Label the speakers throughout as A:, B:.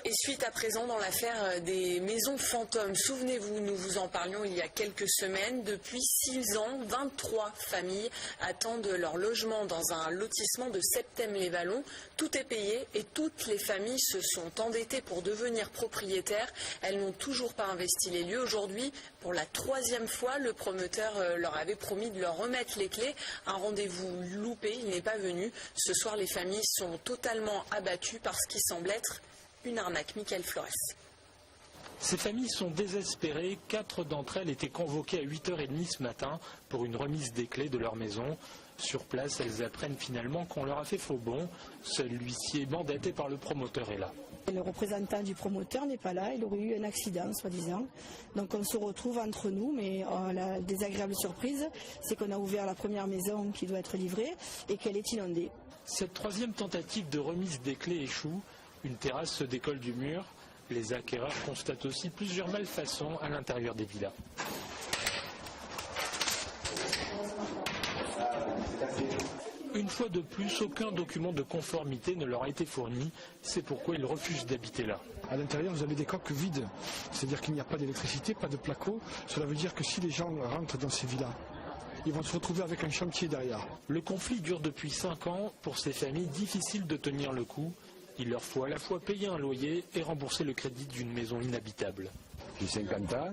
A: Et suite à présent dans l'affaire des maisons fantômes. Souvenez-vous, nous vous en parlions il y a quelques semaines. Depuis 6 ans, 23 familles attendent leur logement dans un lotissement de Septèmes-les-Vallons. Tout est payé et toutes les familles se sont endettées pour devenir propriétaires. Elles n'ont toujours pas investi les lieux. Aujourd'hui, pour la 3e fois, le promoteur leur avait promis de leur remettre les clés. Un rendez-vous loupé, il n'est pas venu. Ce soir, les familles sont totalement abattues par ce qui semble être une arnaque. Michael Flores.
B: Ces familles sont désespérées. 4 d'entre elles étaient convoquées à 8h30 ce matin pour une remise des clés de leur maison. Sur place, elles apprennent finalement qu'on leur a fait faux bon. Seul l'huissier mandaté par le promoteur est là.
C: Le représentant du promoteur n'est pas là, il aurait eu un accident, soi-disant. Donc on se retrouve entre nous, mais la désagréable surprise, c'est qu'on a ouvert la première maison qui doit être livrée et qu'elle est inondée.
B: Cette 3e tentative de remise des clés échoue. Une terrasse se décolle du mur. Les acquéreurs constatent aussi plusieurs malfaçons à l'intérieur des villas. Une fois de plus, aucun document de conformité ne leur a été fourni. C'est pourquoi ils refusent d'habiter là.
D: À l'intérieur, vous avez des coques vides. C'est-à-dire qu'il n'y a pas d'électricité, pas de placo. Cela veut dire que si les gens rentrent dans ces villas, ils vont se retrouver avec un chantier derrière.
B: Le conflit dure depuis 5 ans. Pour ces familles, difficile de tenir le coup. Il leur faut à la fois payer un loyer et rembourser le crédit d'une maison inhabitable.
E: J'ai 50 ans,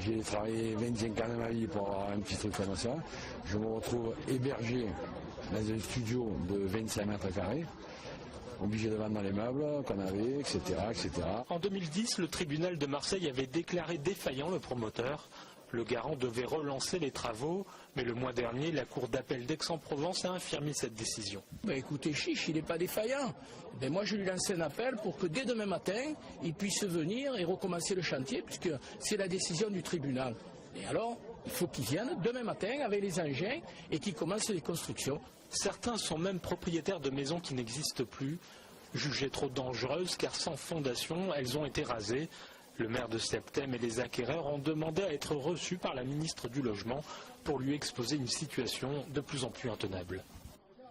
E: j'ai travaillé 25 ans de ma vie pour avoir un petit truc comme ça. Je me retrouve hébergé dans un studio de 25 mètres carrés, obligé de vendre les meubles qu'on avait, etc., etc.
B: En 2010, le tribunal de Marseille avait déclaré défaillant le promoteur. Le garant devait relancer les travaux, mais le mois dernier, la cour d'appel d'Aix-en-Provence a infirmé cette décision.
F: Écoutez, chiche, il n'est pas défaillant. Moi, je lui lance un appel pour que dès demain matin, il puisse venir et recommencer le chantier, puisque c'est la décision du tribunal. Et alors, il faut qu'il vienne demain matin avec les engins et qu'il commence les constructions.
B: Certains sont même propriétaires de maisons qui n'existent plus, jugées trop dangereuses car sans fondation, elles ont été rasées. Le maire de Septèmes et les acquéreurs ont demandé à être reçus par la ministre du Logement pour lui exposer une situation de plus en plus intenable.